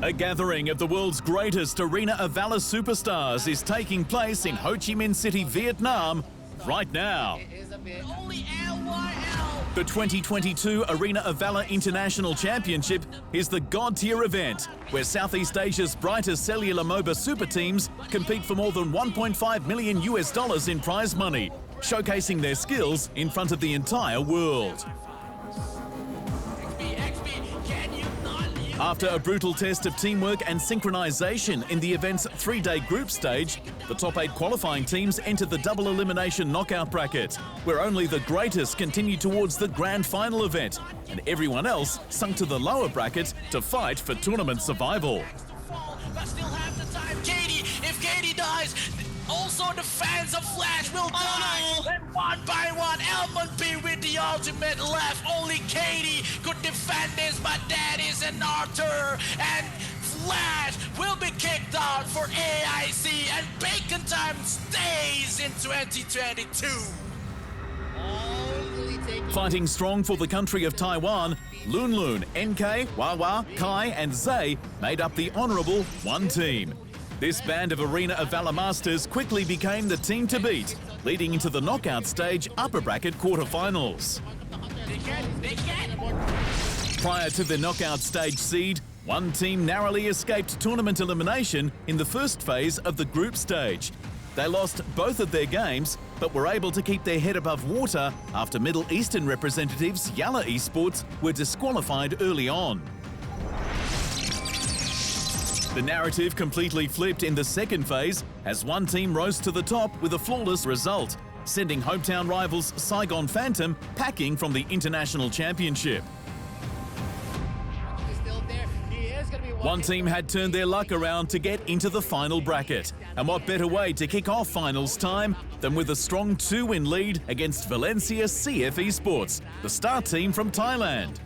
A gathering of the world's greatest arena of Valor superstars is taking place in Ho Chi Minh City, Vietnam, right now. The 2022 Arena of Valor International Championship is the god-tier event where Southeast Asia's brightest cellular MOBA super teams compete for more than $1.5 million in prize money, showcasing their skills in front of the entire world. After a brutal test of teamwork and synchronization in the event's three-day group stage, the top 8 qualifying teams enter the double elimination knockout bracket, where only the greatest continue towards the grand final event, and everyone else sunk to the lower bracket to fight for tournament survival. But still have the time. If Katie dies, also the fans of Flash will die. And one by one, LMP with the ultimate left. Only Katie could defend this, but that is an Arthur. And Flash will be kicked out for AIC, and Bacon Time stays in 2022. Fighting strong for the country of Taiwan, Lun Lun, NK, Wawa, Kai and Zay made up the honourable one team. This band of Arena of Valor Masters quickly became the team to beat, leading into the knockout stage upper bracket quarterfinals. Prior to the knockout stage seed, one team narrowly escaped tournament elimination in the first phase of the group stage. They lost both of their games, but were able to keep their head above water after Middle Eastern representatives Yalla Esports were disqualified early on. The narrative completely flipped in the second phase as one team rose to the top with a flawless result, sending hometown rivals Saigon Phantom packing from the International Championship. One team had turned their luck around to get into the final bracket. And what better way to kick off finals time than with a strong 2-win lead against Valencia CF Esports, the star team from Thailand.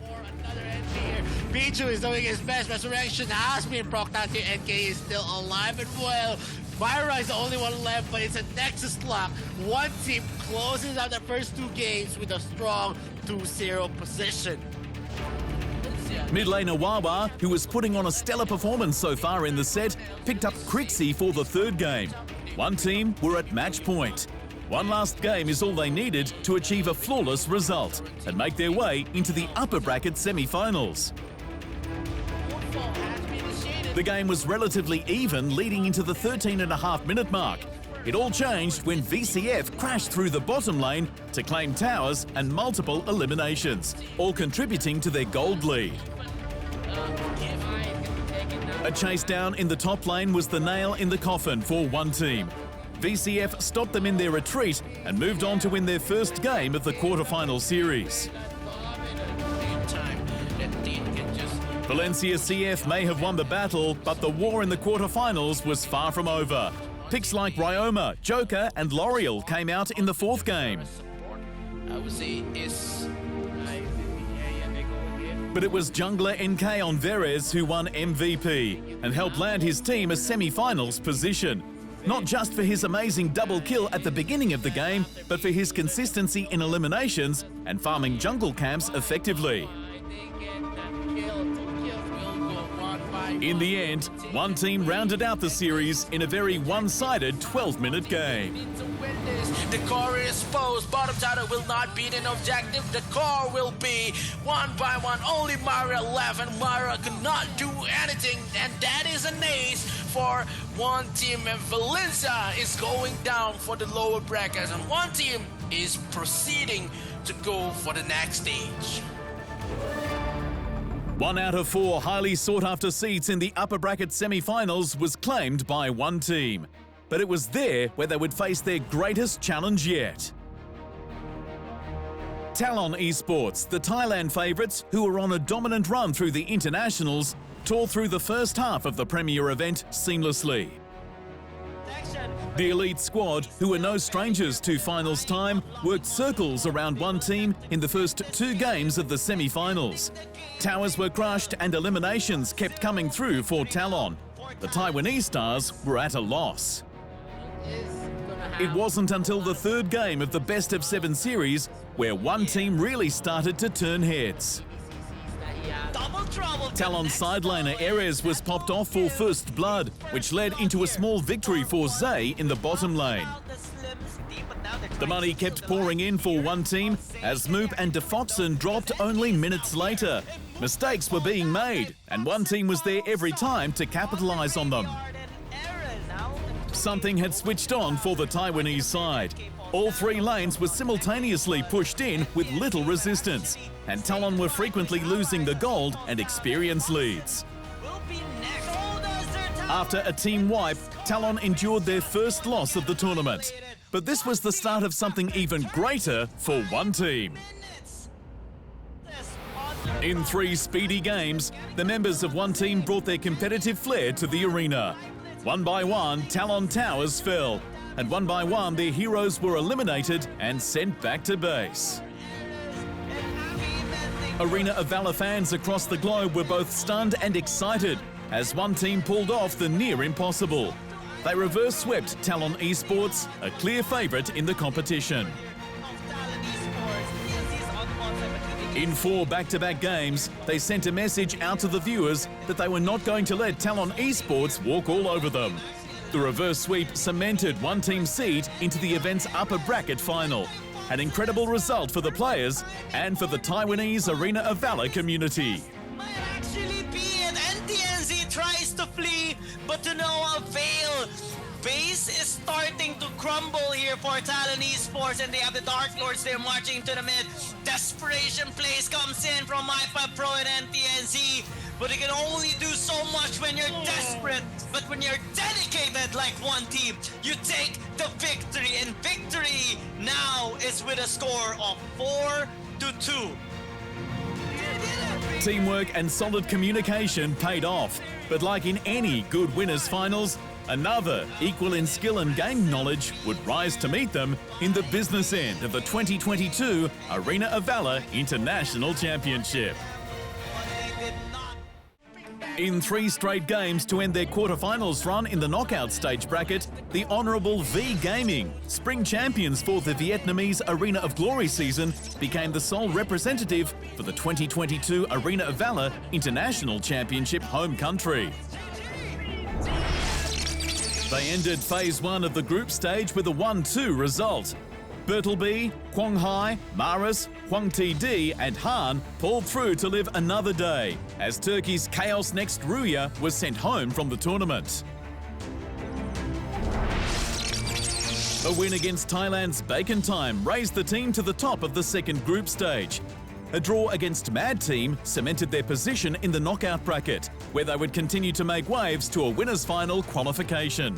Pichu is doing his best. Resurrection has been procced out here. NK is still alive and well. Myra is the only one left, but it's a Nexus lock. One team closes out the first 2 games with a strong 2-0 position. Mid laner Wawa, who was putting on a stellar performance so far in the set, picked up Crixie for the third game. One team were at match point. One last game is all they needed to achieve a flawless result and make their way into the upper bracket semi-finals. The game was relatively even leading into the 13.5-minute mark. It all changed when VCF crashed through the bottom lane to claim towers and multiple eliminations, all contributing to their gold lead. A chase down in the top lane was the nail in the coffin for one team. VCF stopped them in their retreat and moved on to win their first game of the quarterfinal series. Valencia CF may have won the battle, but the war in the quarterfinals was far from over. Picks like Ryoma, Joker and L'Oreal came out in the fourth game. But it was jungler NK on Verez who won MVP and helped land his team a semi-finals position. Not just for his amazing double kill at the beginning of the game, but for his consistency in eliminations and farming jungle camps effectively. In the end, one team rounded out the series in a very one-sided 12-minute game. The core is exposed. Bottom tower will not beat an objective. The core will be one by one. Only Myra left, and Myra could not do anything. And that is an ace for one team. And Valencia is going down for the lower brackets. And one team is proceeding to go for the next stage. 1 out of 4 highly sought-after seats in the upper bracket semi-finals was claimed by one team. But it was there where they would face their greatest challenge yet. Talon Esports, the Thailand favourites who were on a dominant run through the internationals, tore through the first half of the premier event seamlessly. The elite squad, who were no strangers to finals time, worked circles around one team in the first 2 games of the semi-finals. Towers were crushed and eliminations kept coming through for Talon. The Taiwanese stars were at a loss. It wasn't until the third game of the best-of-7 series where one team really started to turn heads. Double Talon side laner Erez was popped off for first blood, which led into a small victory for Zay in the bottom lane. The money kept pouring in for one team as Moop and Defoxen dropped only minutes later. Mistakes were being made, and one team was there every time to capitalise on them. Something had switched on for the Taiwanese side. All three lanes were simultaneously pushed in with little resistance, and Talon were frequently losing the gold and experience leads. After a team wipe, Talon endured their first loss of the tournament. But this was the start of something even greater for one team. In 3 speedy games, the members of one team brought their competitive flair to the arena. One by one, Talon towers fell, and one by one, their heroes were eliminated and sent back to base. Arena of Valor fans across the globe were both stunned and excited as one team pulled off the near impossible. They reverse swept Talon Esports, a clear favourite in the competition. In 4 back-to-back games, they sent a message out to the viewers that they were not going to let Talon Esports walk all over them. The reverse sweep cemented one team's seat into the event's upper bracket final. An incredible result for the players and for the Taiwanese Arena of Valor community. Might actually be it. NTNZ tries to flee, but to no avail. Base is starting to crumble here for Talon Esports, and they have the Dark Lords there marching to the mid. Desperation plays comes in from iPad Pro and NTNZ, but you can only do so much when you're desperate. But when you're dedicated like one team, you take the victory, and victory now is with a score of 4-2. Teamwork and solid communication paid off, but like in any good winners finals, another, equal in skill and game knowledge, would rise to meet them in the business end of the 2022 Arena of Valor International Championship. In 3 straight games to end their quarterfinals run in the knockout stage bracket, the Honourable V Gaming, spring champions for the Vietnamese Arena of Glory season, became the sole representative for the 2022 Arena of Valor International Championship home country. They ended Phase 1 of the group stage with a 1-2 result. Bertleby, Quang Hai, Maris, Huang TD and Han pulled through to live another day, as Turkey's Chaos Next Ruya was sent home from the tournament. A win against Thailand's Bacon Time raised the team to the top of the second group stage. A draw against Mad Team cemented their position in the knockout bracket, where they would continue to make waves to a winners' final qualification.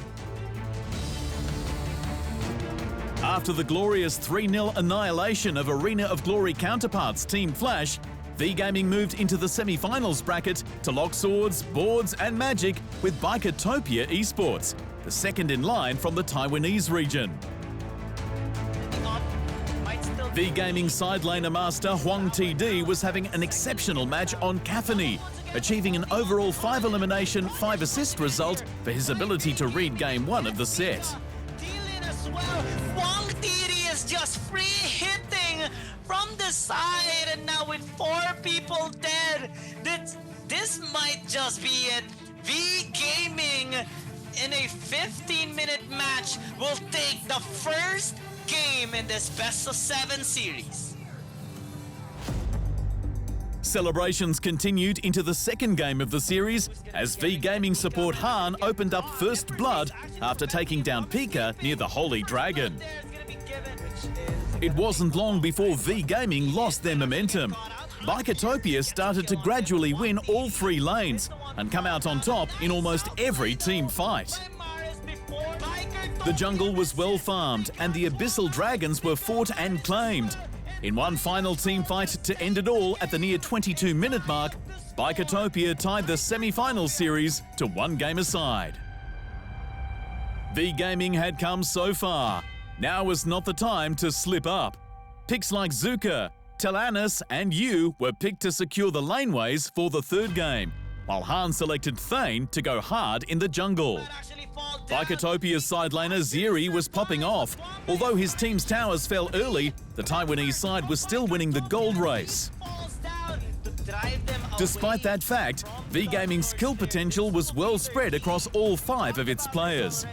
After the glorious 3-0 annihilation of Arena of Glory counterparts Team Flash, V Gaming moved into the semi-finals bracket to lock swords, boards and magic with Biketopia Esports, the second in line from the Taiwanese region. V Gaming side laner master Huang TD was having an exceptional match on Caffeine, achieving an overall 5 elimination, 5 assist result for his ability to read game 1 of the set. Huang TD is just free hitting from the side, and now with 4 people dead, this might just be it. V Gaming in a 15-minute match will take the first game in this best-of-7 series. Celebrations continued into the second game of the series as V Gaming support Han opened up first blood after taking down Pika near the Holy Dragon. It wasn't long before V Gaming lost their momentum. Biketopia started to gradually win all 3 lanes and come out on top in almost every team fight. The jungle was well farmed and the Abyssal Dragons were fought and claimed. In one final team fight to end it all at the near 22-minute mark, Biketopia tied the semi-final series to 1 game aside. V Gaming had come so far. Now was not the time to slip up. Picks like Zuka, Telanis and Yu were picked to secure the laneways for the third game, while Han selected Thane to go hard in the jungle. Biketopia's side laner Ziri was popping off. Although his team's towers fell early, the Taiwanese side was still winning the gold race. Despite that fact, V-Gaming's skill potential was well spread across all 5 of its players.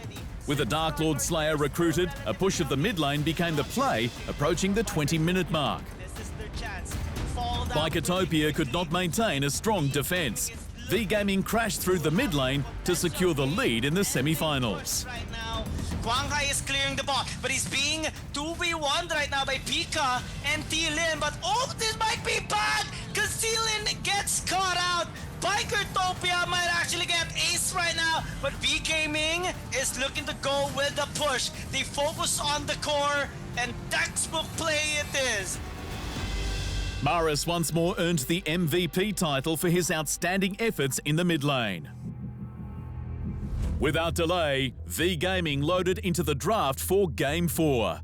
With a Dark Lord Slayer recruited, a push of the mid lane became the play, approaching the 20-minute mark. Biketopia could not maintain a strong defense. V-Gaming crashed through the mid lane to secure the lead in the semi-finals. Right now, Guanghai is clearing the ball, but he's being 2v1 right now by Pika and T-Lin. But oh, this might be bad because T-Lin gets caught out. Biketopia might actually get ace right now, but V-Gaming is looking to go with the push. They focus on the core, and textbook play it is. Maris once more earned the MVP title for his outstanding efforts in the mid lane. Without delay, V-Gaming loaded into the draft for Game 4.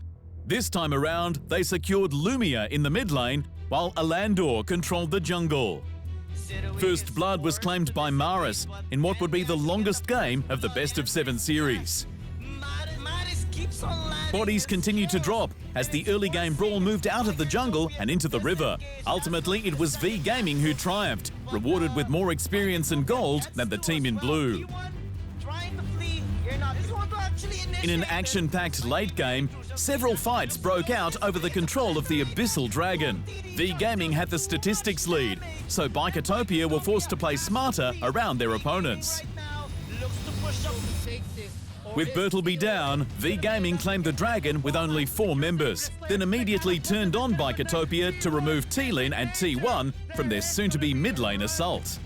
This time around, they secured Lumia in the mid lane, while Alandor controlled the jungle. First blood was claimed by Maris in what would be the longest game of the best-of-7 series. Bodies continued to drop as the early game brawl moved out of the jungle and into the river. Ultimately, it was V-Gaming who triumphed, rewarded with more experience and gold than the team in blue. In an action-packed late game, several fights broke out over the control of the Abyssal Dragon. V-Gaming had the statistics lead, so Biketopia were forced to play smarter around their opponents. With Bertleby down, V-Gaming claimed the Dragon with only 4 members, then immediately turned on Biketopia to remove T-Lin and T1 from their soon-to-be mid-lane assault.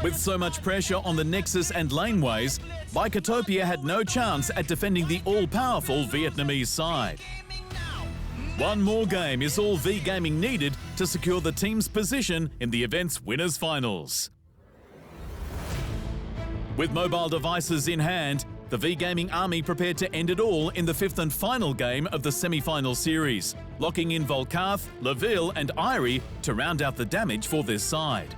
With so much pressure on the Nexus and laneways, Biketopia had no chance at defending the all-powerful Vietnamese side. One more game is all V-Gaming needed to secure the team's position in the event's winners' finals. With mobile devices in hand, the V-Gaming army prepared to end it all in the 5th and final game of the semi-final series, locking in Volkarth, Laville and Irie to round out the damage for this side.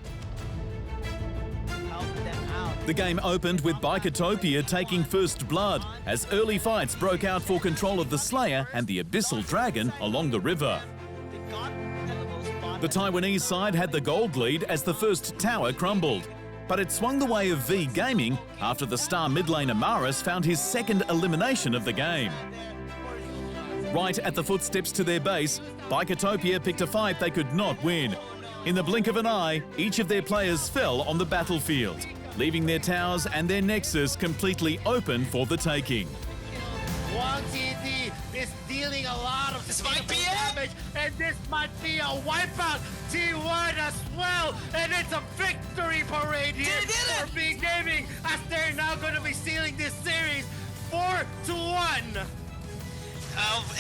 The game opened with Biketopia taking first blood as early fights broke out for control of the Slayer and the Abyssal Dragon along the river. The Taiwanese side had the gold lead as the first tower crumbled, but it swung the way of V-Gaming after the star mid laner Maris found his second elimination of the game. Right at the footsteps to their base, Biketopia picked a fight they could not win. In the blink of an eye, each of their players fell on the battlefield, leaving their towers and their nexus completely open for the taking. Wang TD is dealing a lot of damage, and this might be a wipeout. T1 as well, and it's a victory parade here for V-Gaming as they're now going to be sealing this series 4-1.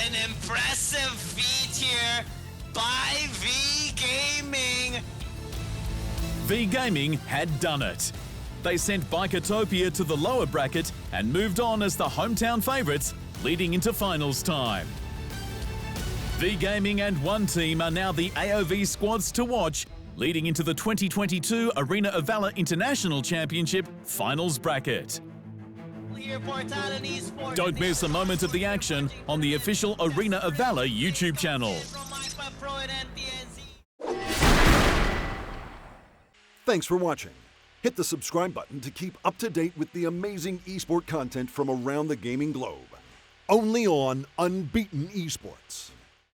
An impressive feat here by V-Gaming. V-Gaming had done it. They sent Biketopia to the lower bracket and moved on as the hometown favourites, leading into finals time. V-Gaming and One Team are now the AOV squads to watch, leading into the 2022 Arena of Valor International Championship finals bracket. Don't miss a moment of the action on the official Arena of Valor YouTube channel. Thanks for watching. Hit the subscribe button to keep up to date with the amazing esport content from around the gaming globe. Only on Unbeaten Esports.